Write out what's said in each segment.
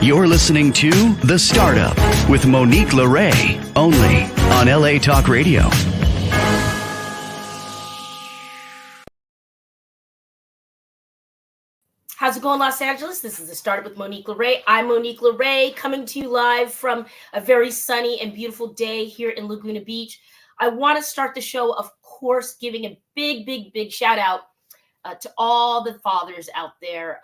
You're listening to The Startup with Monique LeRae, only on LA Talk Radio. How's it going, Los Angeles? This is The Startup with Monique LeRae. I'm Monique LeRae, coming to you live from a very sunny and beautiful day here in Laguna Beach. I want to start the show, of course, giving a big shout out to all the fathers out there.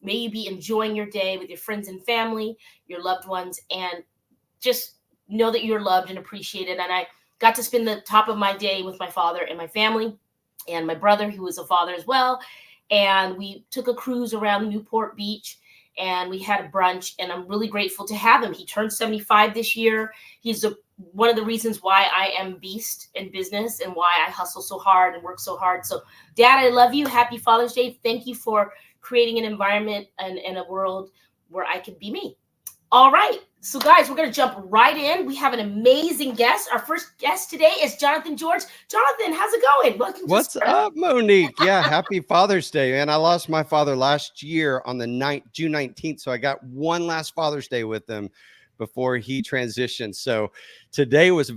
May you be enjoying your day with your friends and family, your loved ones, and just know that you're loved and appreciated. And I got to spend the top of my day with my father and my family and my brother, who is a father as well. And we took a cruise around Newport Beach and we had a brunch, and I'm really grateful to have him. He turned 75 this year. He's one of the reasons why I am beast in business and why I hustle so hard and work so hard. So Dad, I love you. Happy Father's Day. Thank you for creating an environment and a world where I could be me. All right. So guys, we're going to jump right in. We have an amazing guest. Our first guest today is Jonathan George. Jonathan, how's it going? Welcome. What's up, Monique? Yeah, happy Father's Day, man. I lost my father last year on the June 19th, so I got one last Father's Day with him before he transitioned. So today was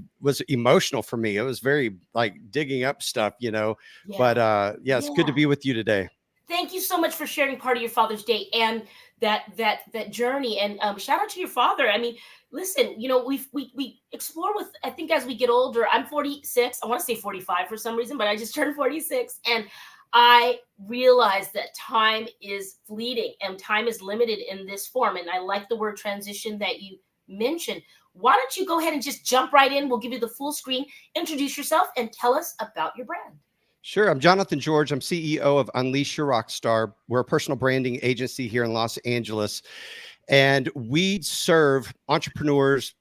emotional for me. It was very like digging up stuff, you know. Yeah. But it's good to be with you today. Thank you so much for sharing part of your Father's Day and that journey. And shout out to your father. I mean, listen, you know, we explore with, I think as we get older, I'm 46. I want to say 45 for some reason, but I just turned 46. And I realize that time is fleeting and time is limited in this form. And I like the word transition that you mentioned. Why don't you go ahead and just jump right in? We'll give you the full screen. Introduce yourself and tell us about your brand. Sure. I'm Jonathan George. I'm CEO of Unleash Your Rockstar. We're a personal branding agency here in Los Angeles, and we serve entrepreneurs,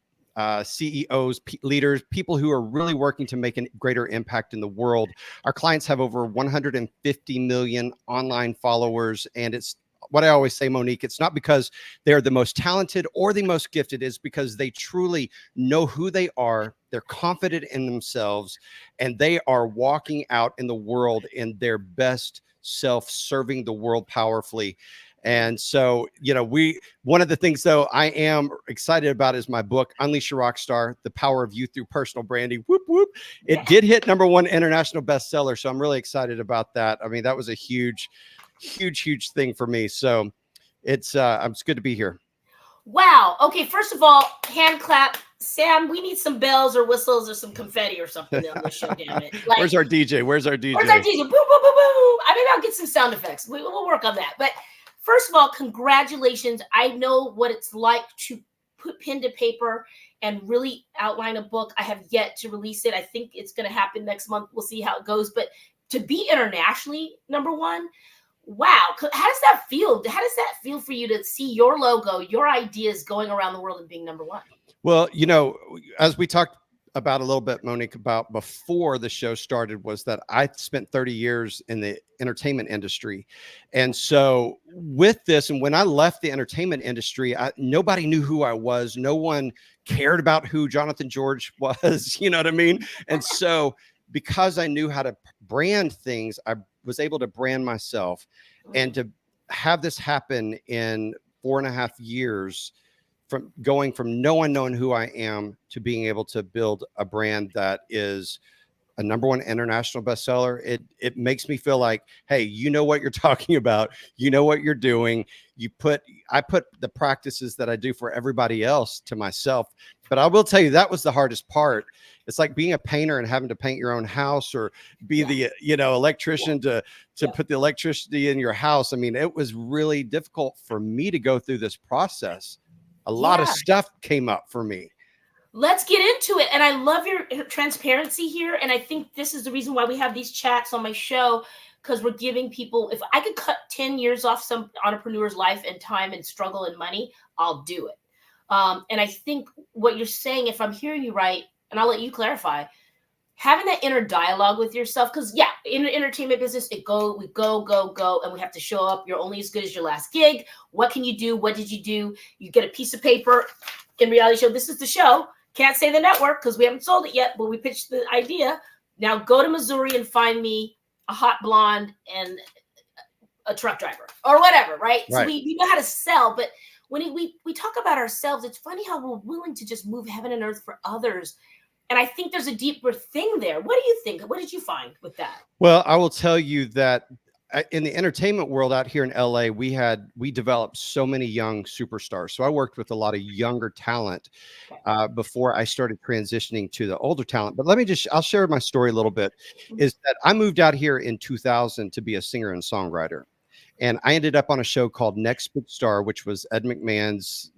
CEOs, leaders, people who are really working to make a greater impact in the world. Our clients have over 150 million online followers, and it's what I always say, Monique, it's not because they're the most talented or the most gifted, it's because they truly know who they are. They're confident in themselves, and they are walking out in the world in their best self, serving the world powerfully. And so, you know, one of the things, though, I am excited about is my book, Unleash Your Rockstar, The Power of You Through Personal Branding. Whoop, whoop. It did hit #1 international bestseller. So I'm really excited about that. I mean, that was a huge thing for me. So it's good to be here. Wow. Okay. First of all, hand clap. Sam, we need some bells or whistles or some confetti or something on the show, damn it. Like, Where's our DJ? Where's our DJ? Boom, boom, boom, boom. I mean, I'll get some sound effects. We'll work on that. But first of all, congratulations. I know what it's like to put pen to paper and really outline a book. I have yet to release it. I think it's going to happen next month. We'll see how it goes. But to be internationally #1, wow. How does that feel? How does that feel for you to see your logo, your ideas going around the world and being #1? Well, you know, as we talked about a little bit, Monique, about before the show started, was that I spent 30 years in the entertainment industry. And so with this, and when I left the entertainment industry, nobody knew who I was. No one cared about who Jonathan George was, you know what I mean? And so because I knew how to brand things, I was able to brand myself, and to have this happen in 4.5 years, from going from no one knowing who I am to being able to build a brand that is a #1 international bestseller. It makes me feel like, hey, you know what you're talking about. You know what you're doing. I put the practices that I do for everybody else to myself. But I will tell you, that was the hardest part. It's like being a painter and having to paint your own house, or be the, you know, electrician to put the electricity in your house. I mean, it was really difficult for me to go through this process. A lot of stuff came up for me. Let's get into it. And I love your transparency here. And I think this is the reason why we have these chats on my show, because we're giving people, if I could cut 10 years off some entrepreneur's life and time and struggle and money, I'll do it. And I think what you're saying, if I'm hearing you right, and I'll let you clarify, having that inner dialogue with yourself, because in the entertainment business, we go, and we have to show up. You're only as good as your last gig. What can you do? What did you do? You get a piece of paper. In reality show, this is the show. Can't say the network because we haven't sold it yet, but we pitched the idea. Now go to Missouri and find me a hot blonde and a truck driver or whatever, right? So we know how to sell, but when we talk about ourselves, it's funny how we're willing to just move heaven and earth for others. And I think there's a deeper thing there. What do you think? What did you find with that? Well, I will tell you that in the entertainment world out here in LA, we developed so many young superstars. So I worked with a lot of younger talent before I started transitioning to the older talent. But I'll share my story a little bit. Is that I moved out here in 2000 to be a singer and songwriter. And I ended up on a show called Next Big Star, which was Ed McMahon's,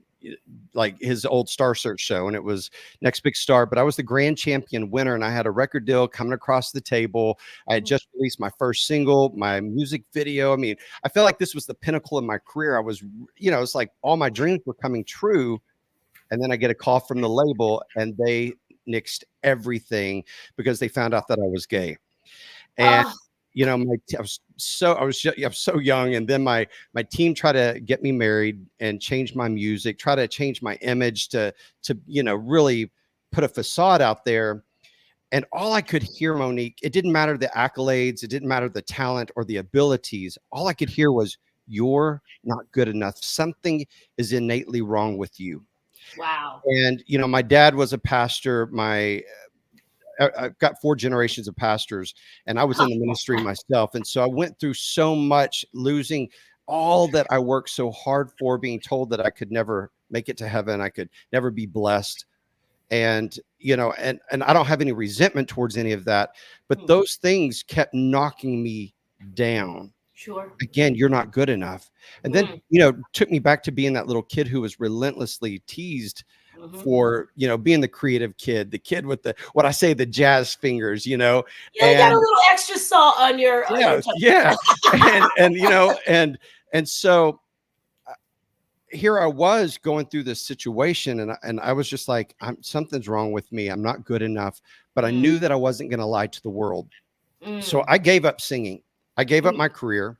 like his old Star Search show, and it was Next Big Star. But I was the grand champion winner, and I had a record deal coming across the table. I had just released my first single, my music video. I mean, I felt like this was the pinnacle of my career. I was, it's like all my dreams were coming true. And then I get a call from the label, and they nixed everything because they found out that I was gay. And I was so young, and then my team tried to get me married and change my music, try to change my image to really put a facade out there. And all I could hear, Monique, it didn't matter the accolades, it didn't matter the talent or the abilities. All I could hear was, "You're not good enough. Something is innately wrong with you." Wow. And my dad was a pastor. I've got 4 generations of pastors, and I was in the ministry myself. And so I went through so much, losing all that I worked so hard for, being told that I could never make it to heaven. I could never be blessed. And, and I don't have any resentment towards any of that, but those things kept knocking me down. Sure. Again, you're not good enough. And then, took me back to being that little kid who was relentlessly teased for, being the creative kid, the kid with the jazz fingers, you got a little extra salt on your, yeah. And so here I was going through this situation, and I was just like, something's wrong with me. I'm not good enough, but I knew that I wasn't going to lie to the world. So I gave up singing. I gave up my career,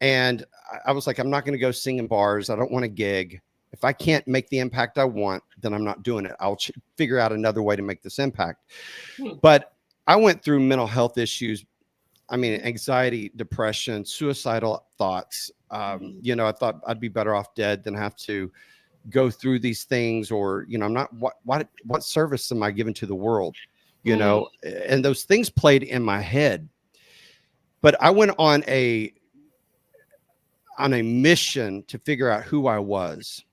and I was like, I'm not going to go sing in bars. I don't want to gig. If I can't make the impact I want, then I'm not doing it. I'll figure out another way to make this impact. But I went through mental health issues. I mean, anxiety, depression, suicidal thoughts. I thought I'd be better off dead than have to go through these things, or, I'm not, what service am I giving to the world? And those things played in my head. But I went on a mission to figure out who I was.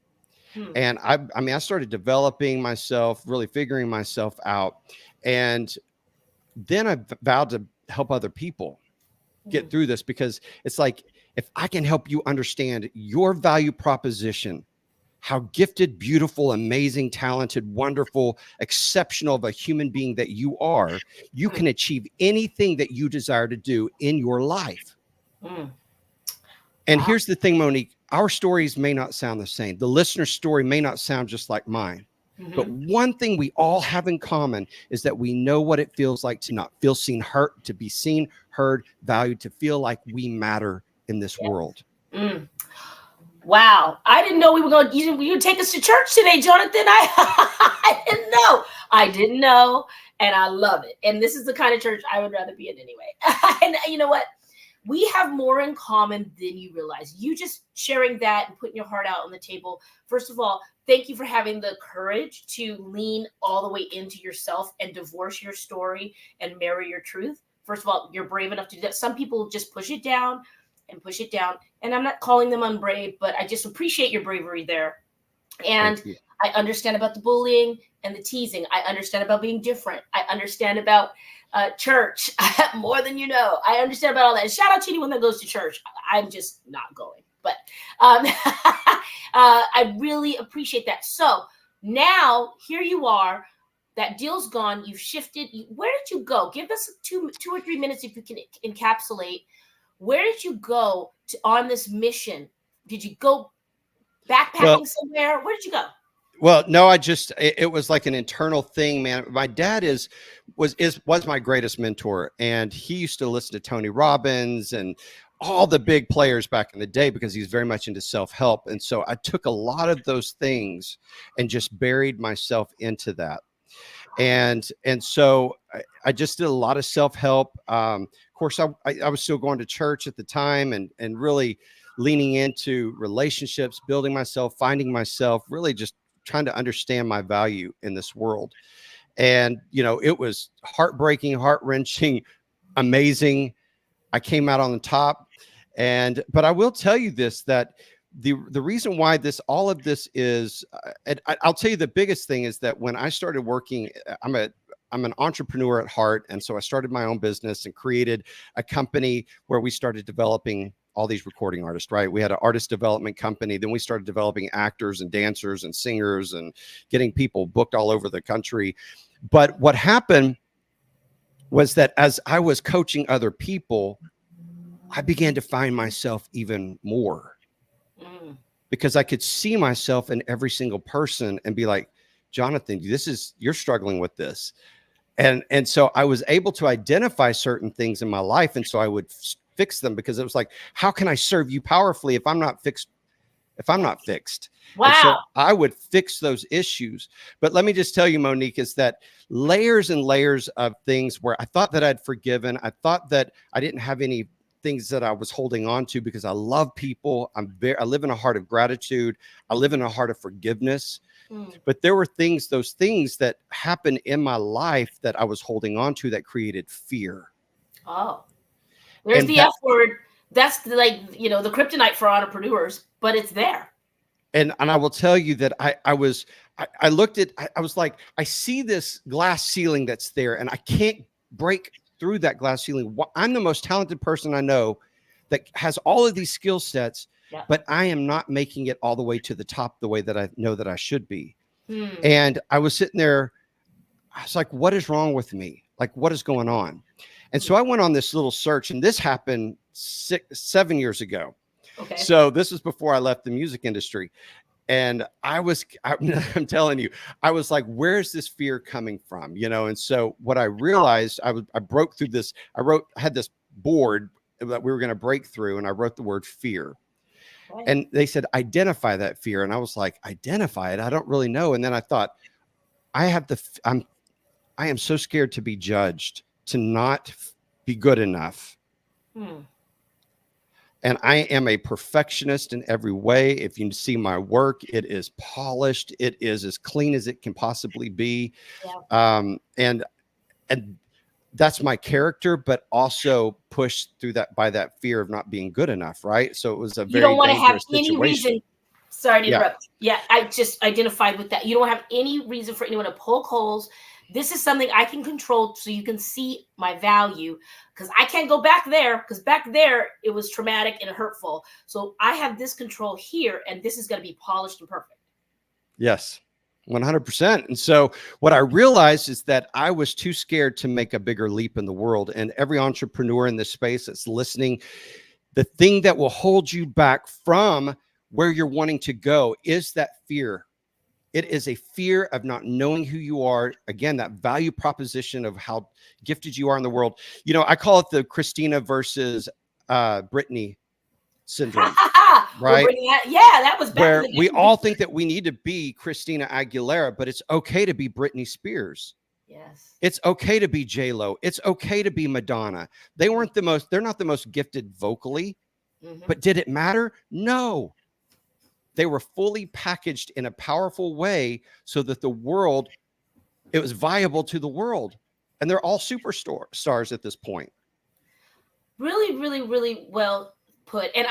And I started developing myself, really figuring myself out. And then I vowed to help other people get through this, because it's like, if I can help you understand your value proposition, how gifted, beautiful, amazing, talented, wonderful, exceptional of a human being that you are, you can achieve anything that you desire to do in your life. And here's the thing, Monique, our stories may not sound the same. The listener's story may not sound just like mine. But one thing we all have in common is that we know what it feels like to not feel seen, hurt, to be seen, heard, valued, to feel like we matter in this world. Wow. I didn't know we were going to take us to church today, Jonathan. I didn't know. I didn't know. And I love it. And this is the kind of church I would rather be in anyway. And you know what? We have more in common than you realize. You just sharing that and putting your heart out on the table. First of all, thank you for having the courage to lean all the way into yourself and divorce your story and marry your truth. First of all, you're brave enough to do that. Some people just push it down. And I'm not calling them unbrave, but I just appreciate your bravery there. And I understand about the bullying and the teasing. I understand about being different. I understand about church more than you know. I understand about all that. And shout out to anyone that goes to church. I'm just not going. But I really appreciate that. So now here you are. That deal's gone. You've shifted. Where did you go? Give us two or 3 minutes if you can encapsulate. Where did you go on this mission? Did you go backpacking somewhere? Where did you go? Well, no, it was like an internal thing, man. My dad was my greatest mentor, and he used to listen to Tony Robbins and all the big players back in the day, because he's very much into self-help. And so I took a lot of those things and just buried myself into that. And so I just did a lot of self-help. Of course, I was still going to church at the time and really leaning into relationships, building myself, finding myself, really just trying to understand my value in this world. And, you know, it was heartbreaking, heart-wrenching, amazing. I came out on the top. But I will tell you this, that the reason why all of this is, I'll tell you the biggest thing is that when I started working, I'm an entrepreneur at heart. And so I started my own business and created a company where we started developing all these recording artists, right? We had an artist development company. Then we started developing actors and dancers and singers and getting people booked all over the country. But what happened was that as I was coaching other people, I began to find myself even more because I could see myself in every single person and be like, Jonathan, you're struggling with this. And so I was able to identify certain things in my life. And so I would fix them, because it was like, how can I serve you powerfully if I'm not fixed? Wow. And so I would fix those issues. But let me just tell you, Monique, is that layers and layers of things where I thought that I'd forgiven. I thought that I didn't have any things that I was holding on to, because I love people. I live in a heart of gratitude. I live in a heart of forgiveness. But there were those things that happened in my life that I was holding on to that created fear. Oh, there's the F word. That's like, you know, the kryptonite for entrepreneurs, but it's there. And I will tell you that I was like, I see this glass ceiling that's there, and I can't break through that glass ceiling. I'm the most talented person I know that has all of these skill sets, but I am not making it all the way to the top the way that I know that I should be. And I was sitting there, I was like, what is wrong with me? Like, what is going on? And so I went on this little search, and this happened 7 years ago. Okay. So this was before I left the music industry. And I'm telling you, I was like, where's this fear coming from? You know? And so what I realized, I broke through this. I had this board that we were going to break through, and I wrote the word fear. Right. And they said, identify that fear. And I was like, identify it? I don't really know. And then I thought, I am so scared to be judged, to not be good enough. And I am a perfectionist in every way. If you see my work, it is polished. It is as clean as it can possibly be. Yeah. And that's my character, but also pushed through by that fear of not being good enough. Right. So it was a very, you don't want to have any reason. Sorry to interrupt. Yeah. I just identified with that. You don't have any reason for anyone to poke holes. This is something I can control, so you can see my value, because I can't go back there, because back there it was traumatic and hurtful. So I have this control here, and this is going to be polished and perfect. Yes, 100%. And so what I realized is that I was too scared to make a bigger leap in the world. And every entrepreneur in this space that's listening, the thing that will hold you back from where you're wanting to go is that fear. It is a fear of not knowing who you are. Again, that value proposition of how gifted you are in the world. You know, I call it the Christina versus Britney syndrome, right? Yeah, that was where we all think that we need to be Christina Aguilera, but it's okay to be Britney Spears. Yes. It's okay to be J-Lo. It's okay to be Madonna. They're not the most gifted vocally, but did it matter? No. They were fully packaged in a powerful way so that it was viable to the world. And they're all superstars at this point. Really, really, really well put. And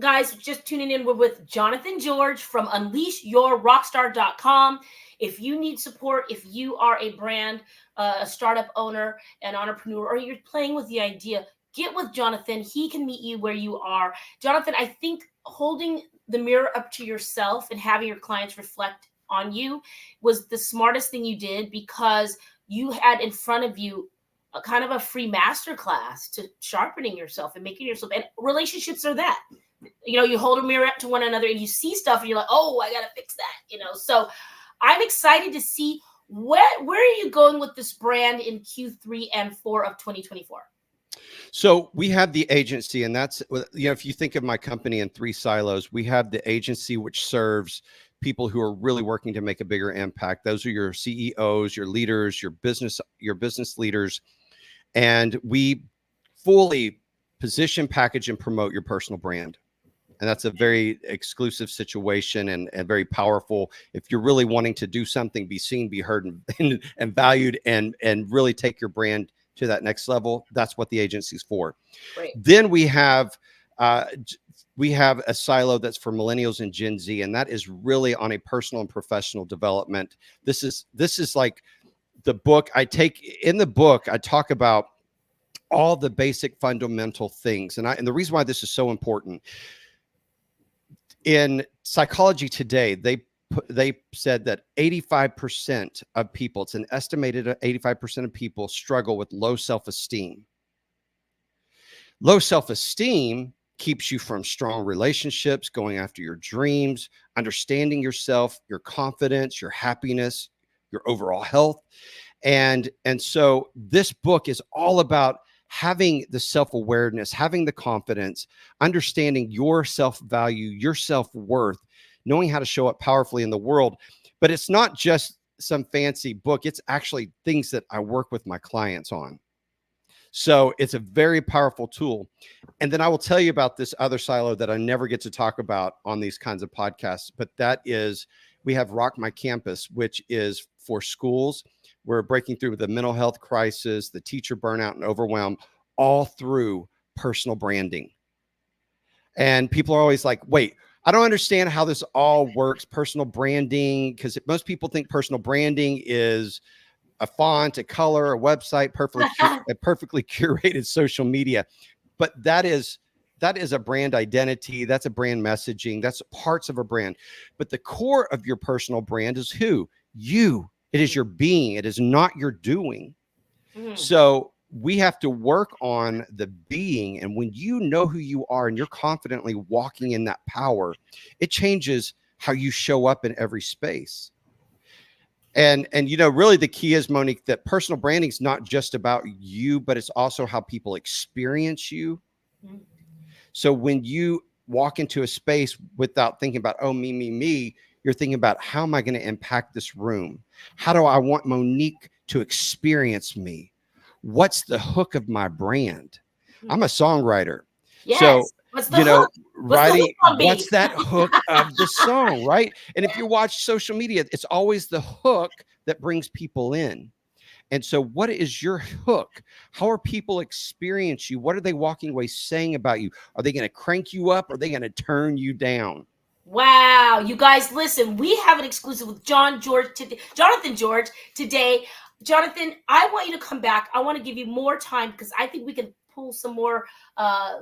guys, just tuning in, we're with Jonathan George from UnleashYourRockstar.com. If you need support, if you are a brand, a startup owner, an entrepreneur, or you're playing with the idea, get with Jonathan. He can meet you where you are. Jonathan, I think holding the mirror up to yourself and having your clients reflect on you was the smartest thing you did, because you had in front of you a kind of a free masterclass to sharpening yourself and making yourself, and relationships are that, you hold a mirror up to one another and you see stuff and you're like, oh, I got to fix that, so I'm excited to see where are you going with this brand in Q3 and 4 of 2024? So we have the agency, and that's, if you think of my company in 3 silos, we have the agency, which serves people who are really working to make a bigger impact. Those are your CEOs, your leaders, your business leaders. And we fully position, package, and promote your personal brand. And that's a very exclusive situation and very powerful. If you're really wanting to do something, be seen, be heard, and valued, and really take your brand to that next level, that's what the agency's for. Great. Then uh, we have a silo that's for millennials and Gen Z, and that is really on a personal and professional development. This is like the book I take. In the book, I talk about all the basic fundamental things, and the reason why this is so important in Psychology Today, they said that 85% of people, it's an estimated 85% of people, struggle with low self-esteem. Low self-esteem keeps you from strong relationships, going after your dreams, understanding yourself, your confidence, your happiness, your overall health. And so this book is all about having the self-awareness, having the confidence, understanding your self-value, your self-worth, knowing how to show up powerfully in the world. But it's not just some fancy book. It's actually things that I work with my clients on. So it's a very powerful tool. And then I will tell you about this other silo that I never get to talk about on these kinds of podcasts, but that is, we have Rock My Campus, which is for schools. We're breaking through the mental health crisis, the teacher burnout and overwhelm, all through personal branding. And people are always like, wait, I don't understand how this all works, personal branding, because most people think personal branding is a font, a color, a website, a perfectly curated social media. But that is a brand identity. That's a brand messaging. That's parts of a brand. But the core of your personal brand is who? You. It is your being. It is not your doing. So we have to work on the being. And when you know who you are and you're confidently walking in that power, it changes how you show up in every space. And really the key is, Monique, that personal branding is not just about you, but it's also how people experience you. So when you walk into a space without thinking about, oh, me, you're thinking about, how am I going to impact this room? How do I want Monique to experience me? What's the hook of my brand? I'm a songwriter. Yes. So, what's the hook? writing, what's that hook of the song, right? And if you watch social media, it's always the hook that brings people in. And so what is your hook? How are people experience you? What are they walking away saying about you? Are they going to crank you up? Or are they going to turn you down? Wow. You guys, listen, we have an exclusive with Jonathan George today. Jonathan, I want you to come back. I want to give you more time because I think we can pull some more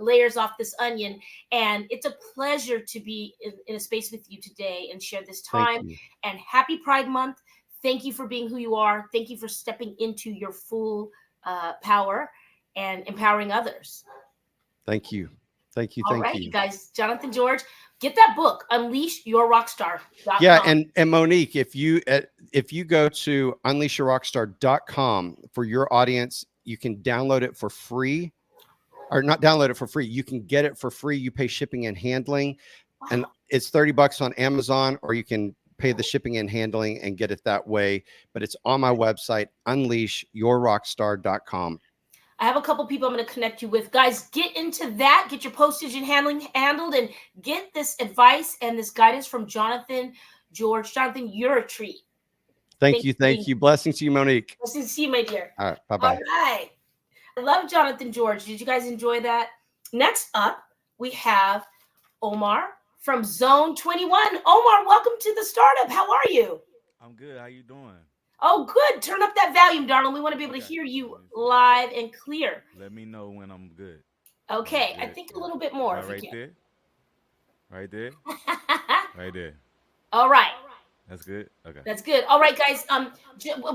layers off this onion. And it's a pleasure to be in a space with you today and share this time. And happy Pride Month. Thank you for being who you are. Thank you for stepping into your full power and empowering others. Thank you. Thank you. All right, you guys. Jonathan George, get that book, Unleash Your Rockstar. Yeah, and Monique, if you go to unleashyourrockstar.com, for your audience, you can download it for free, or not download it for free. You can get it for free. You pay shipping and handling, and it's $30 on Amazon, or you can pay the shipping and handling and get it that way. But it's on my website, unleashyourrockstar.com. I have a couple people I'm going to connect you with. Guys, get into that. Get your postage and handling handled and get this advice and this guidance from Jonathan George. Jonathan, you're a treat. Thank you. Blessings to you, Monique. Blessings to you, my dear. All right. Bye-bye. All right. I love Jonathan George. Did you guys enjoy that? Next up, we have Omar from Zone 21. Omar, welcome to the startup. How are you? I'm good. How you doing? Oh, good. Turn up that volume, darling. We want to be able to hear you live and clear. Let me know when I'm good. Okay. I think a little bit more. Right there. Right there. Right there. All right. That's good. Okay. That's good. All right, guys.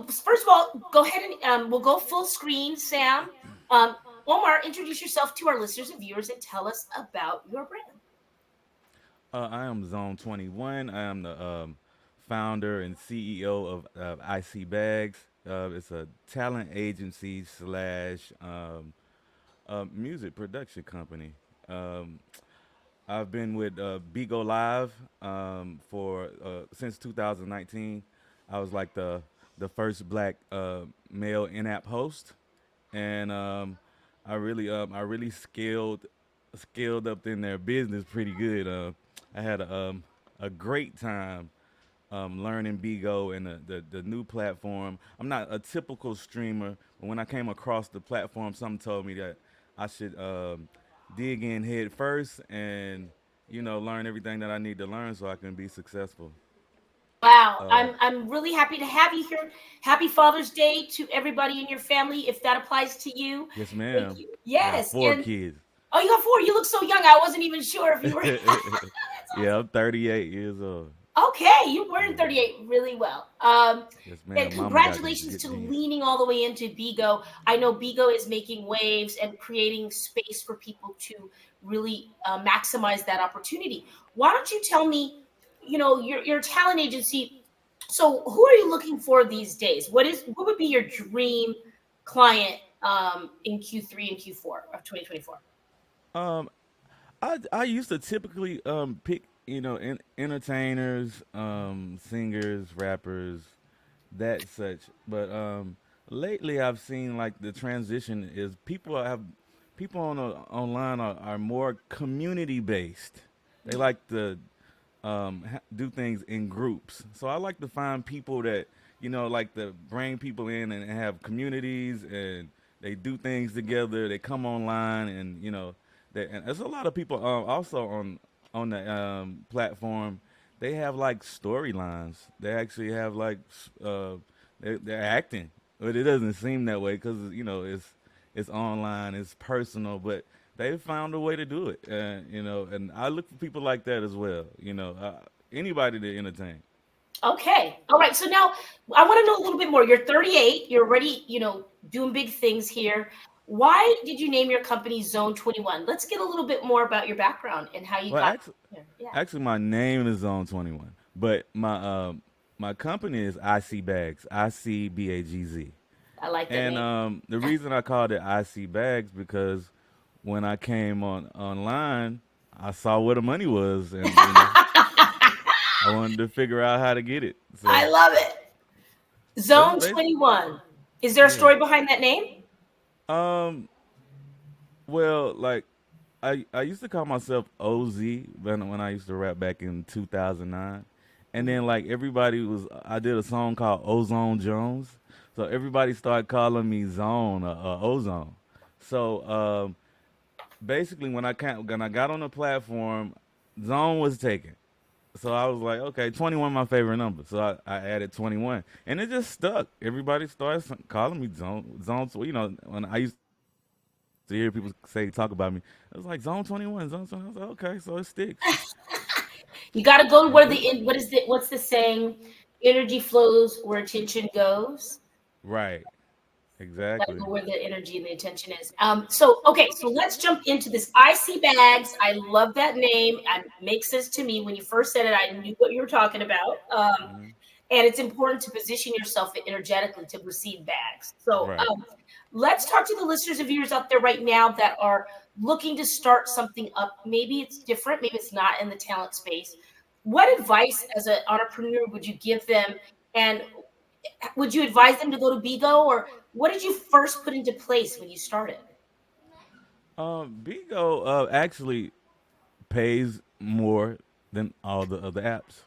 First of all, go ahead and we'll go full screen. Sam, Omar, introduce yourself to our listeners and viewers and tell us about your brand. I am Zone 21. I am the founder and CEO of IC Bags. It's a talent agency / music production company. I've been with Bigo Live for since 2019. I was like the first black male in-app host, and I really scaled scaled up in their business pretty good. I had a great time learning Bigo and the new platform. I'm not a typical streamer, but when I came across the platform, something told me that I should dig in head first and learn everything that I need to learn so I can be successful. Wow, Uh, I'm really happy to have you here. Happy Father's Day to everybody in your family, if that applies to you. yes, Thank ma'am. you. I got Yes, four and kids. oh, you got four. You look so young. I wasn't even sure if you were. Yeah, I'm 38 years old. Okay, you were in Yeah. 38 really well. Yes, And ma'am. Mama got them congratulations good to genes. leaning all the way into Bigo. I know Bigo is making waves and creating space for people to really maximize that opportunity. Why don't you tell me, your talent agency. So, who are you looking for these days? What would be your dream client in Q3 and Q4 of 2024? Um, I used to typically pick entertainers, singers, rappers, that such. But lately I've seen like the transition is people online are more community based. They like to do things in groups. So I like to find people that like to bring people in and have communities, and they do things together. They come online, and and there's a lot of people also on the platform. They have like storylines. They actually have like they're acting, but it doesn't seem that way because it's online, it's personal, but they found a way to do it. And I look for people like that as well. Anybody to entertain. Okay. All right. So now I want to know a little bit more. You're 38. You're already, doing big things here. Why did you name your company Zone 21? Let's get a little bit more about your background and how you Well, got here. Yeah. actually, my name is Zone 21, but my company is IC Bags, ICBAGZ. I like that And name. the reason I called it IC Bags because when I came on online, I saw where the money was, and I wanted to figure out how to get it. I So love it. that's Zone basically 21. Is there a yeah. story behind that name? Um. Well, like I used to call myself OZ when I used to rap back in 2009, and then like everybody was I did a song called Ozone Jones, so everybody started calling me Zone Ozone. So basically when I got on the platform, Zone was taken. So I was like, okay, 21 my favorite number. So I added 21. And it just stuck. Everybody started calling me Zone. When I used to hear people talk about me, it was like Zone 21, Zone 21. I was like, okay, so it sticks. You got to go where That's it. what's the saying? Energy flows where attention goes. Right. Gotta Exactly. go where the energy and the attention is. So okay, so let's jump into this. IC Bags. I love that name. It makes sense to me. When you first said it, I knew what you were talking about. Hmm. And it's important to position yourself energetically to receive bags. So Right. let's talk to the listeners and viewers out there right now that are looking to start something up. Maybe it's different, maybe it's not in the talent space. What advice as an entrepreneur would you give them? And would you advise them to go to Bigo, or what did you first put into place when you started? Bigo actually pays more than all the other apps.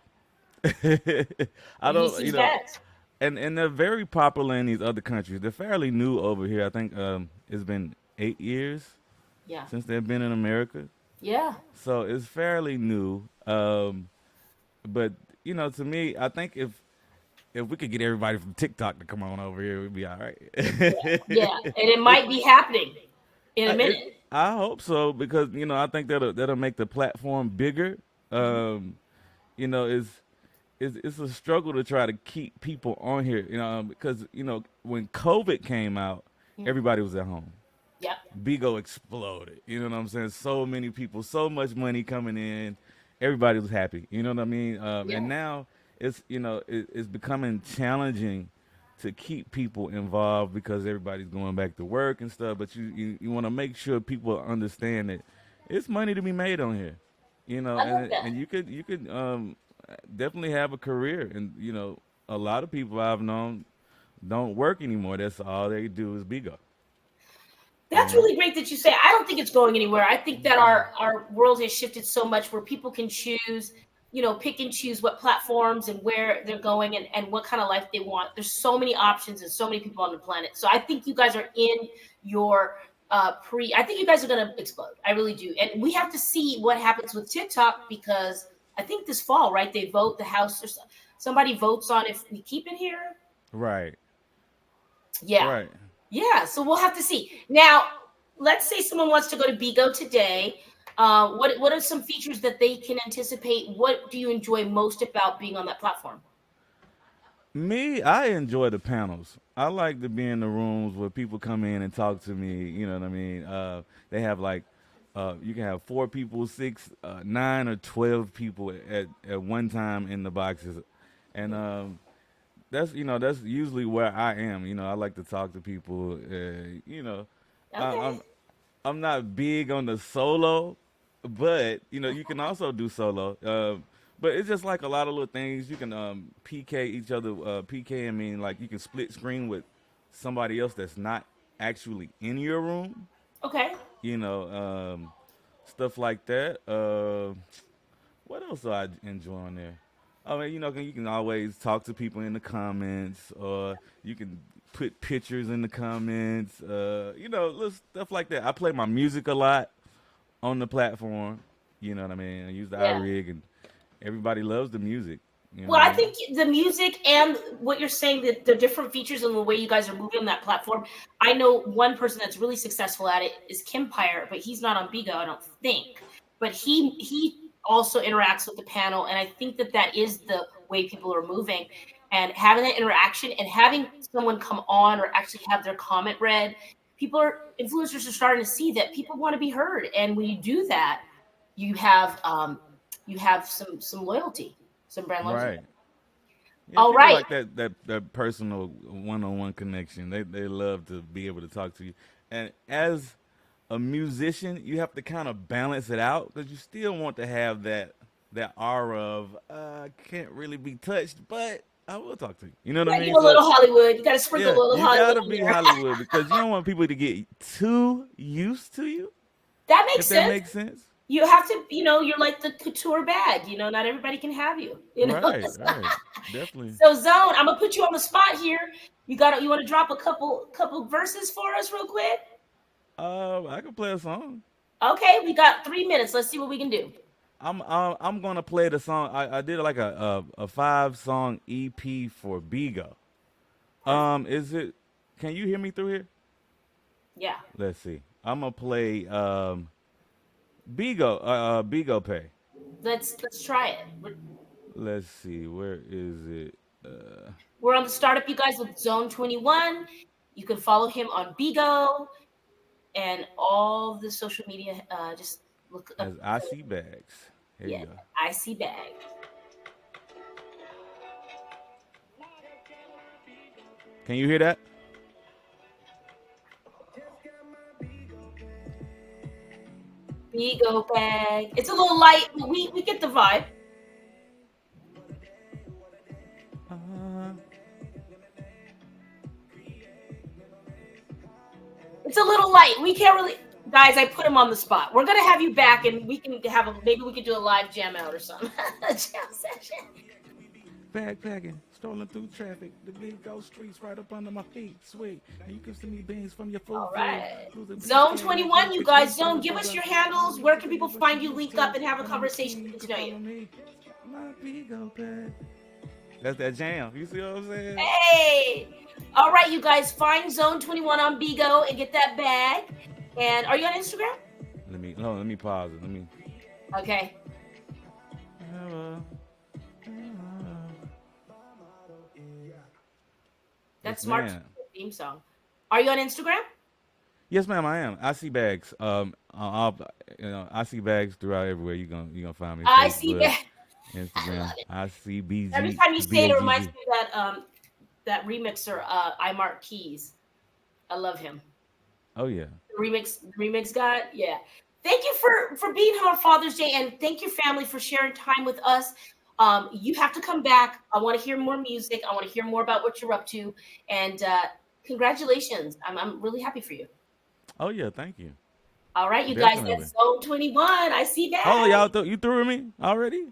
I don't, Usage bags. and they're very popular in these other countries. They're fairly new over here. I think it's been 8 years Yeah. since they've been in America, Yeah. so it's fairly new. But to me, I think if we could get everybody from TikTok to come on over here, we'd be all right. Yeah. And it might be happening in a It, minute. I hope so because I think that'll make the platform bigger. Um, it's it's a struggle to try to keep people on here. Because when COVID came out, Mhm. everybody was at home. Yep. Bigo exploded. You know what I'm saying? So many people, so much money coming in. Everybody was happy. You know what I mean? Yeah. And now it's becoming challenging to keep people involved because everybody's going back to work and stuff. But you want to make sure people understand that it's money to be made on here. I love And that. you could definitely have a career. And a lot of people I've known don't work anymore. That's all they do is Bigo. That's really great that you say. I don't think it's going anywhere. I think that our world has shifted so much where people can choose, pick and choose what platforms and where they're going and what kind of life they want. There's so many options and so many people on the planet. So I think you guys are in your I think you guys are gonna explode. I really do. And we have to see what happens with TikTok because I think this fall, right? They vote the House or somebody votes on if we keep it here. Right. Yeah. Right. Yeah, so we'll have to see. Now, let's say someone wants to go to Bigo today. What are some features that they can anticipate? What do you enjoy most about being on that platform? Me, I enjoy the panels. I like to be in the rooms where people come in and talk to me. You know what I mean? They have like, you can have 4 people, 6, 9, or 12 people at one time in the boxes, and that's usually where I am. I like to talk to people. I, Okay. I'm not big on the solo, but you can also do solo. But it's just like a lot of little things. You can PK each other. PK, I mean, like you can split screen with somebody else that's not actually in your room. Okay. You know, stuff like that. What else do I enjoy on there? I mean, you can always talk to people in the comments, or you can put pictures in the comments. Little stuff like that. I play my music a lot on the platform. You know what I mean? I use the Yeah. iRig, and everybody loves the music. You know Well, what I I mean? think the music and what you're saying, that the different features and the way you guys are moving on that platform. I know one person that's really successful at it is Kimpire, but he's not on Bigo, I don't think. But he also interacts with the panel, and I think that is the way people are moving. And having that interaction and having someone come on or actually have their comment read, influencers are starting to see that people want to be heard, and when you do that, you have some loyalty, some brand loyalty. Right. Yeah, All people right. like that personal one-on-one connection. They love to be able to talk to you. And as a musician, you have to kind of balance it out because you still want to have that aura of can't really be touched, but I will talk to you. You know what I Yeah, mean? give a So little Hollywood. You got to sprinkle a yeah, little you Hollywood gotta in be there. Hollywood because you don't want people to get too used to you, That makes if that sense. makes sense. You have to, you're like the couture bag. Not everybody can have you. Right, right. Definitely. So Zone, I'm gonna put you on the spot here. You want to drop a couple verses for us real quick? I can play a song. Okay, we got 3 minutes. Let's see what we can do. I'm gonna play the song. I did like a 5-song EP for Bigo. Perfect. Is it? Can you hear me through here? Yeah. Let's see. I'm gonna play Bigo Pay. Let's try it. Let's see. Where is it? We're on the startup, you guys, with Zone 21. You can follow him on Bigo and all the social media. Just look up. As I see bags. Here Yeah, you go. I see bag. Can you hear that? Bigo bag. It's a little light, but we get the vibe. Uh, It's a little light. We can't really, guys. I put him on the spot. We're gonna have you back, and we can maybe we could do a live jam out or something. A jam session. Backpacking, strolling through traffic, the big ghost streets right up under my feet. Sweet, and you can see me beans from your full All right. view. Zone 21, you guys. Zone, give us your handles. Where can people find you? Link up and have a conversation. Get to know you. My Bigo bag. That's that jam. You see what I'm saying? Hey. All right, you guys. Find Zone 21 on Bigo and get that bag. And are you on Instagram? Let me pause it. Let me. Okay. That's Yes, smart ma'am. theme song. Are you on Instagram? Yes, ma'am. I am. I see bags. I see bags throughout everywhere. You gonna find me. I see Facebook, that. Instagram. I see BG. Every time you say it, it reminds BAGG. me of that remixer, Imark Keys. I love him. Oh yeah. Remix guy. Yeah. Thank you for being here on Father's Day, and thank your family for sharing time with us. You have to come back. I want to hear more music. I want to hear more about what you're up to, and congratulations. I'm really happy for you. Oh yeah, thank you. All right, you guys, Definitely. that's Zone 21. I see Oh, that. y'all you through with me already?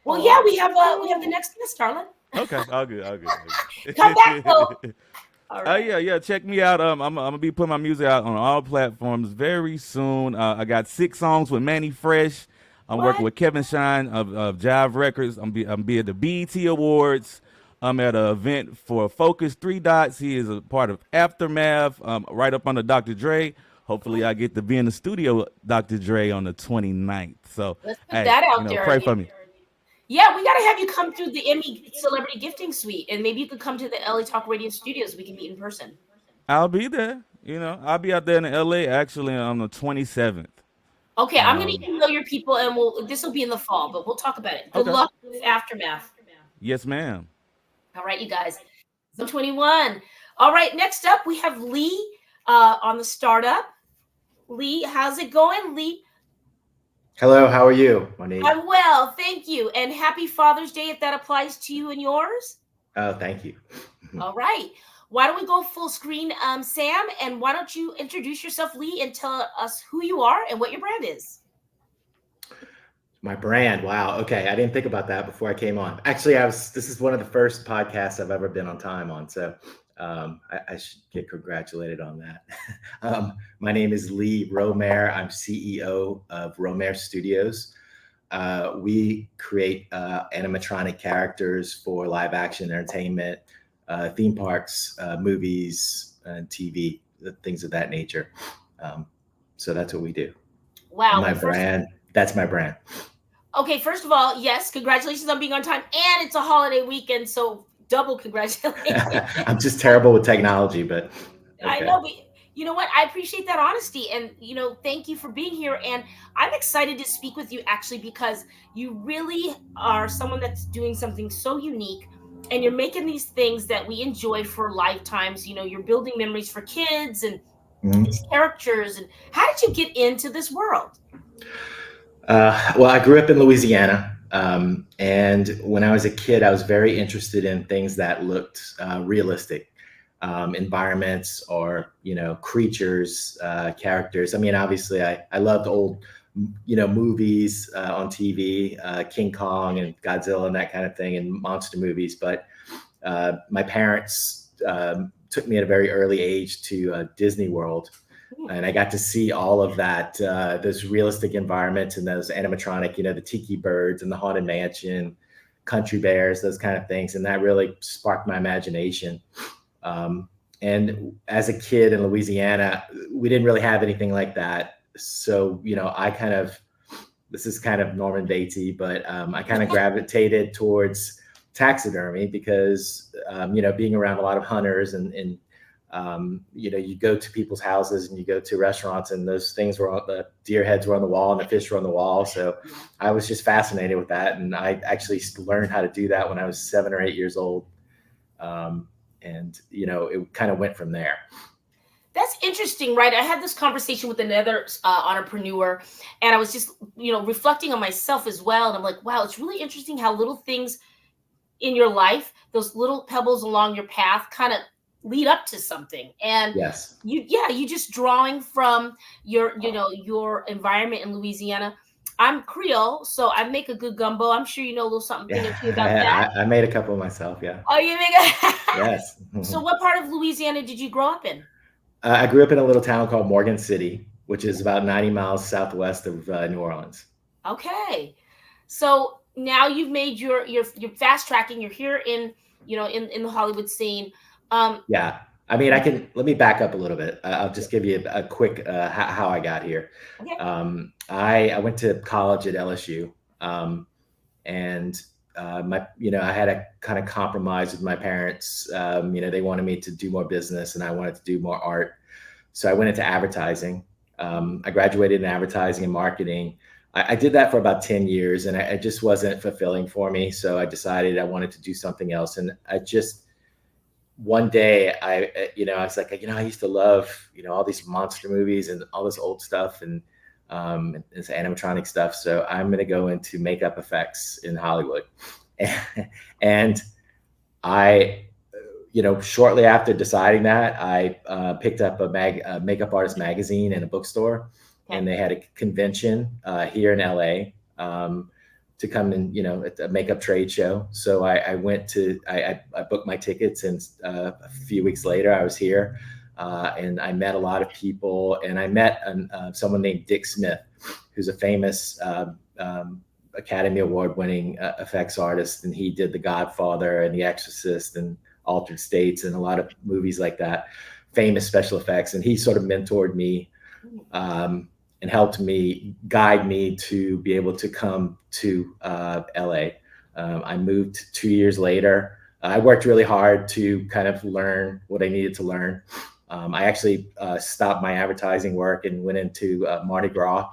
Well, yeah, we have the next guest, darling. Okay, all good, all good, Come back though. all good. All Oh right. yeah, yeah. Check me out. I'm gonna be putting my music out on all platforms very soon. I got 6 songs with Manny Fresh. I'm working What? with Kevin Shine of Jive Records. I'm be at the BET Awards. I'm at an event for Focus 3 Dots. He is a part of Aftermath. Right up under Dr. Dre. Hopefully, I get to be in the studio with Dr. Dre on the 29th. So, Let's put hey, that out there. pray for me. Yeah, we got to have you come through the Emmy Celebrity Gifting Suite, and maybe you could come to the LA Talk Radio studios. We can meet in person. I'll be there. I'll be out there in LA actually on the 27th. Okay, I'm going to email your people, and this will be in the fall, but we'll talk about it. Good Okay. luck with Aftermath. Yes, ma'am. All right, you guys. Zone 21. All right, next up, we have Lee on the startup. Lee, how's it going, Lee? Hello, how are you, Monique? I'm well, thank you. And happy Father's Day if that applies to you and yours. Oh, thank you. All right. Why don't we go full screen, Sam? And why don't you introduce yourself, Lee, and tell us who you are and what your brand is? My brand. Wow. Okay. I didn't think about that before I came on. Actually, this is one of the first podcasts I've ever been on time on. So I should get congratulated on that. My name is Lee Romare. I'm CEO of Romare Studios. We create animatronic characters for live action entertainment, theme parks, movies, and TV, things of that nature. So that's what we do. Wow. And that's my brand. Okay, first of all, yes, congratulations on being on time. And it's a holiday weekend, so double congratulations. I'm just terrible with technology, but okay. I know, but you know what? I appreciate that honesty. And, thank you for being here. And I'm excited to speak with you actually, because you really are someone that's doing something so unique. And you're making these things that we enjoy for lifetimes. You're building memories for kids and these characters. And how did you get into this world? Well, I grew up in Louisiana. And when I was a kid, I was very interested in things that looked realistic, environments or, creatures, characters. I mean, obviously, I loved old, movies on TV, King Kong and Godzilla and that kind of thing, and monster movies. But my parents took me at a very early age to Disney World. And I got to see all of that, those realistic environments and those animatronic, the tiki birds and the haunted mansion, country bears, those kind of things. And that really sparked my imagination. And as a kid in Louisiana, we didn't really have anything like that. So, this is kind of Norman Batesy, but I kind of gravitated towards taxidermy because, being around a lot of hunters and you go to people's houses and you go to restaurants and those things the deer heads were on the wall and the fish were on the wall. So I was just fascinated with that. And I actually learned how to do that when I was 7 or 8 years old. It kind of went from there. That's interesting, right? I had this conversation with another entrepreneur, and I was just, reflecting on myself as well. And I'm like, wow, it's really interesting how little things in your life, those little pebbles along your path kind of lead up to something. And yes, you just drawing from your environment in Louisiana. I'm Creole, so I make a good gumbo. I'm sure you know a little something or two about that. I made a couple myself. Yeah. Oh, you make a yes. So what part of Louisiana did you grow up in? I grew up in a little town called Morgan City, which is about 90 miles southwest of New Orleans. Okay. So now you've made your fast tracking. You're here in the Hollywood scene. Yeah. I mean, let me back up a little bit. I'll just give you a quick how I got here. Okay. I went to college at LSU, and I had a kind of compromise with my parents. They wanted me to do more business, and I wanted to do more art. So I went into advertising. I graduated in advertising and marketing. I did that for about 10 years, and it just wasn't fulfilling for me. So I decided I wanted to do something else, and one day I was like, I used to love, all these monster movies and all this old stuff and this animatronic stuff. So I'm going to go into makeup effects in Hollywood. And I, shortly after deciding that, I picked up a makeup artist magazine in a bookstore, Okay. and they had a convention here in LA to come in, at a makeup trade show. So I went to, I booked my tickets, and a few weeks later I was here, and I met a lot of people, and I met someone named Dick Smith, who's a famous Academy Award winning effects artist. And he did The Godfather and The Exorcist and Altered States and a lot of movies like that, famous special effects. And he sort of mentored me and helped me guide me to be able to come to LA. I moved 2 years later. I worked really hard to kind of learn what I needed to learn. I actually stopped my advertising work and went into Mardi Gras,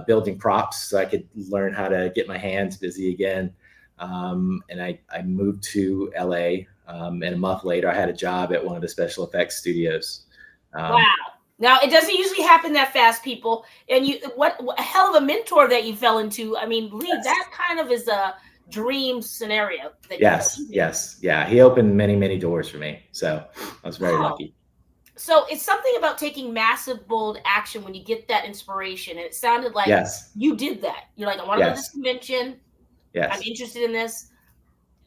building props so I could learn how to get my hands busy again. And I moved to LA. And a month later, I had a job at one of the special effects studios. Wow. Now, it doesn't usually happen that fast, people. And what a hell of a mentor that you fell into. I mean, Lee, Yes. that kind of is a dream scenario. Yes. Yeah. He opened many, many doors for me. So I was very lucky. So it's something about taking massive, bold action when you get that inspiration. And it sounded like you did that. You're like, I want to go to this convention. Yes. I'm interested in this.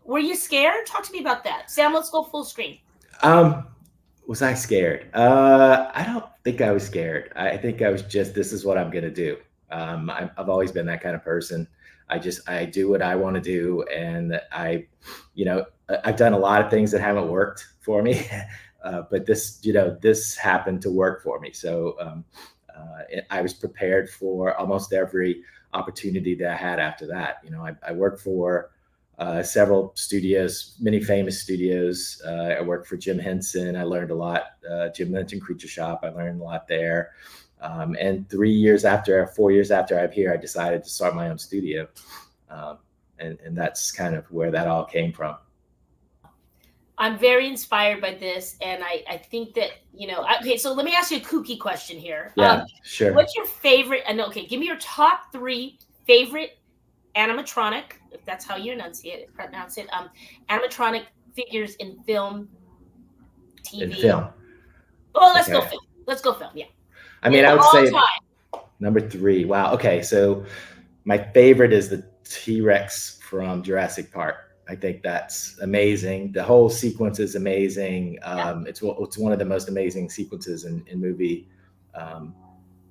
Were you scared? Talk to me about that. Sam, let's go full screen. Was I scared? I don't think I was scared. I think I was just, this is what I'm going to do. I've always been that kind of person. I do what I want to do. And I've done a lot of things that haven't worked for me, but this happened to work for me. So I was prepared for almost every opportunity that I had after that. I worked for several studios, many famous studios. I worked for Jim Henson. I learned a lot. Jim Lynch and Creature Shop. I learned a lot there. And 4 years after I'm here, I decided to start my own studio. And that's kind of where that all came from. I'm very inspired by this. And I think that, okay, so let me ask you a kooky question here. Yeah, sure. What's your favorite, give me your top 3 favorite animatronic, if that's how you pronounce it, animatronic figures in film, TV. In film. Oh, let's go film. Let's go film, yeah. I mean, I would say number 3. Wow. Okay, so my favorite is the T-Rex from Jurassic Park. I think that's amazing. The whole sequence is amazing. It's one of the most amazing sequences in movie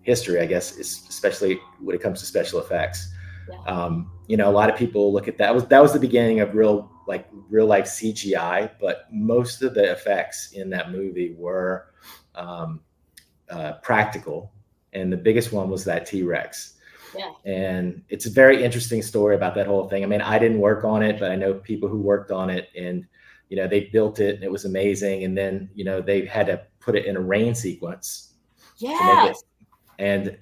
history, I guess, especially when it comes to special effects. Yeah. A lot of people look at that. That was the beginning of real life CGI, but most of the effects in that movie were practical, and the biggest one was that T-Rex. Yeah. And it's a very interesting story about that whole thing. I mean, I didn't work on it, but I know people who worked on it, and they built it and it was amazing. And then they had to put it in a rain sequence. Yeah. And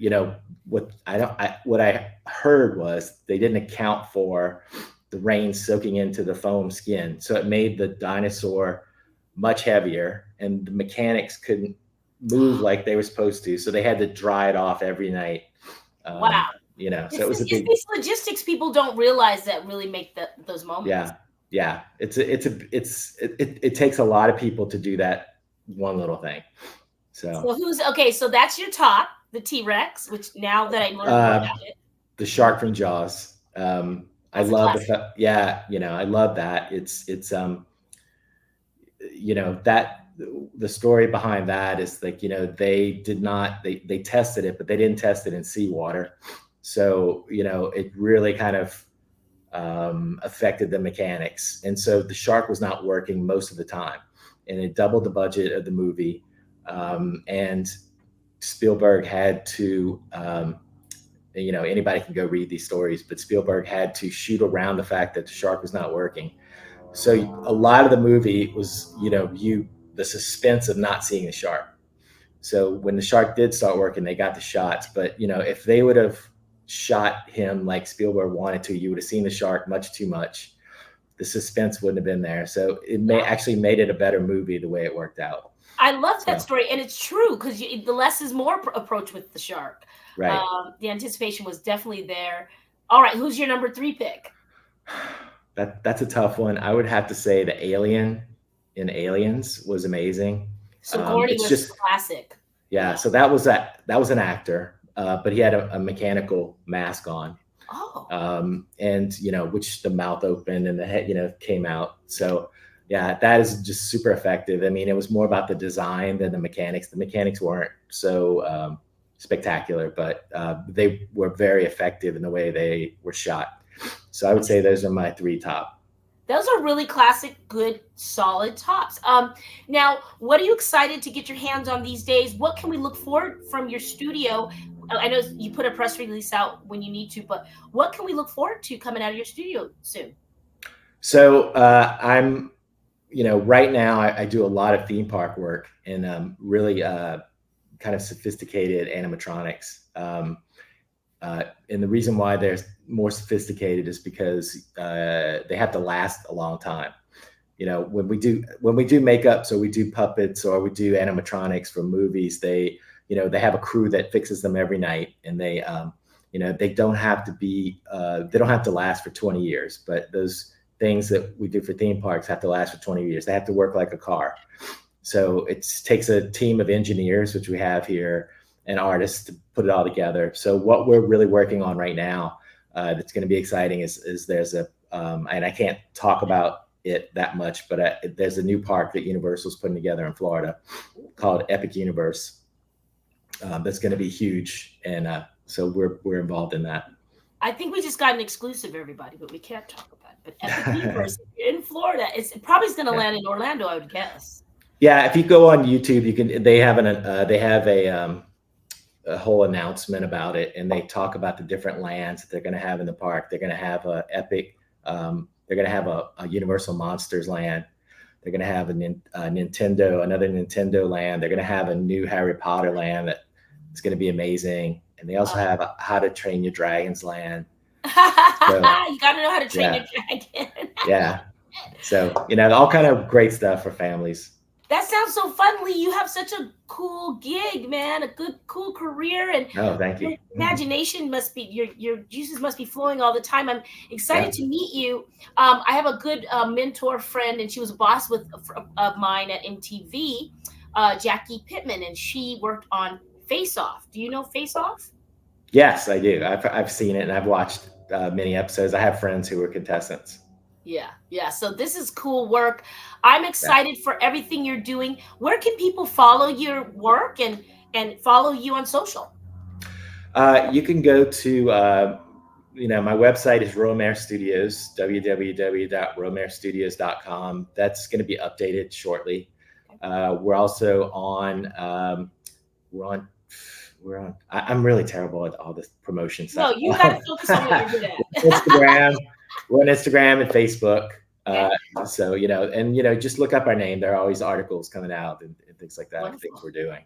what I heard was they didn't account for the rain soaking into the foam skin, so it made the dinosaur much heavier, and the mechanics couldn't move like they were supposed to, so they had to dry it off every night. Wow. So it was these logistics people don't realize that really make those moments. Yeah. It takes a lot of people to do that one little thing. So that's your top, the T-Rex, which now that I learned more about it. The shark from Jaws. I love I love that. It's that the story behind that is they tested it, but they didn't test it in seawater. So, it really kind of affected the mechanics. And so the shark was not working most of the time, and it doubled the budget of the movie. And Spielberg had to, anybody can go read these stories, but Spielberg had to shoot around the fact that the shark was not working. So a lot of the movie was, the suspense of not seeing the shark. So when the shark did start working, they got the shots. But, if they would have shot him like Spielberg wanted to, you would have seen the shark much too much. The suspense wouldn't have been there. So it actually made it a better movie the way it worked out. I love that story. And it's true, because the less is more approach with the shark. Right. The anticipation was definitely there. All right. Who's your number 3 pick? That's a tough one. I would have to say the Alien in Aliens was amazing. Sigourney It's was just classic. yeah. So that was an actor, but he had a mechanical mask on. Oh, And which the mouth opened and the head came out. So yeah, that is just super effective. I mean, it was more about the design than the mechanics. The mechanics weren't so spectacular, but they were very effective in the way they were shot. So I would say those are my three top. those are really classic, good, solid tops. Now, what are you excited to get your hands on these days? What can we look for from your studio? I know you put a press release out when you need to, but what can we look forward to coming out of your studio soon? So I'm, right now I do a lot of theme park work and really kind of sophisticated animatronics. And the reason why they're more sophisticated is because they have to last a long time. When we do makeup, so we do puppets or we do animatronics for movies, they have a crew that fixes them every night, and they don't have to last for 20 years, but those things that we do for theme parks have to last for 20 years. They have to work like a car. So it takes a team of engineers, which we have here, and artists to put it all together. So what we're really working on right now that's going to be exciting is there's and I can't talk about it that much, but there's a new park that Universal's putting together in Florida called Epic Universe. That's going to be huge, and so we're involved in that. I think we just got an exclusive, everybody, but we can't talk about it. But Epic Universe in Florida, it probably is going to land in Orlando, I would guess. Yeah, if you go on YouTube, you can. They have a whole announcement about it, and they talk about the different lands that they're going to have in the park. They're going to have a Epic. They're going to have a Universal Monsters land. They're going to have another Nintendo land. They're going to have a new Harry Potter land that is going to be amazing. And they also have a How to Train Your Dragons land. You got to know how to train your dragon. Yeah. So, all kind of great stuff for families. That sounds so fun, Lee. You have such a cool gig, man. A good, cool career, and thank you. Your imagination must be your juices must be flowing all the time. I'm excited to meet you. I have a good mentor friend, and she was a boss of mine at MTV, Jackie Pittman, and she worked on Face Off. Do you know Face Off? Yes, I do. I've seen it, and I've watched many episodes. I have friends who were contestants. Yeah. So this is cool work. I'm excited for everything you're doing. Where can people follow your work and follow you on social? You can go to, my website is Romare Studios, www.romarestudios.com. That's going to be updated shortly. We're also on, I'm really terrible at all this promotion stuff. No, you got to focus on what you're good at. Instagram. We're on Instagram and Facebook. So, just look up our name. There are always articles coming out and things like that. Wonderful. Things we're doing.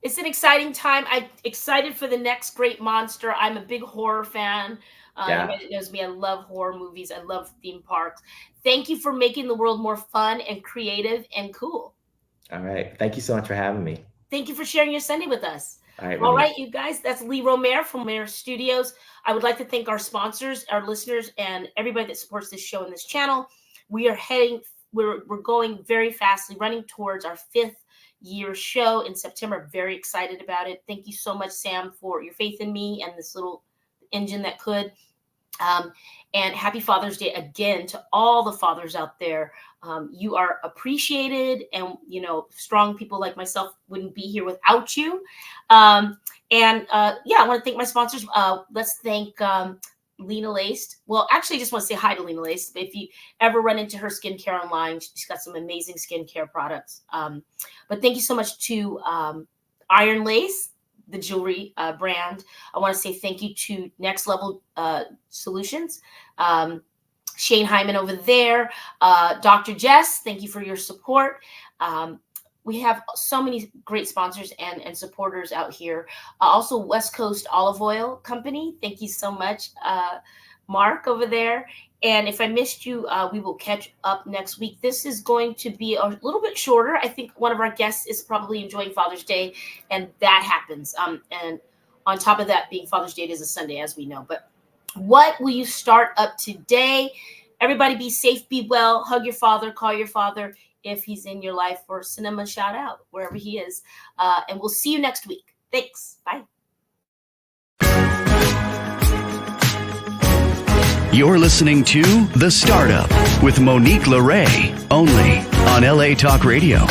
It's an exciting time. I'm excited for the next great monster. I'm a big horror fan. Everybody that knows me, I love horror movies. I love theme parks. Thank you for making the world more fun and creative and cool. All right. Thank you so much for having me. Thank you for sharing your Sunday with us. All right, you guys. That's Lee Romare from Romare Studios. I would like to thank our sponsors, our listeners, and everybody that supports this show and this channel. We're going very fastly, running towards our 5th year show in September. Very excited about it. Thank you so much, Sam, for your faith in me and this little engine that could. And happy Father's Day again to all the fathers out there. You are appreciated, and strong people like myself wouldn't be here without you. I want to thank my sponsors. Let's thank Lena Laced. Well, actually, I just want to say hi to Lena Laced. If you ever run into her skincare online, she's got some amazing skincare products. But thank you so much to Iron Lace, the jewelry brand. I want to say thank you to Next Level Solutions. Shane Hyman over there. Dr. Jess, thank you for your support. We have so many great sponsors and supporters out here. Also, West Coast Olive Oil Company. Thank you so much, Mark over there. And if I missed you, we will catch up next week. This is going to be a little bit shorter. I think one of our guests is probably enjoying Father's Day, and that happens. And on top of that, being Father's Day, it is a Sunday, as we know. But what will you start up today? Everybody be safe, be well, hug your father, call your father. if he's in your life for cinema shout out, wherever he is. And we'll see you next week. Thanks. Bye. You're listening to The Startup with Monique LeRae, only on LA Talk Radio.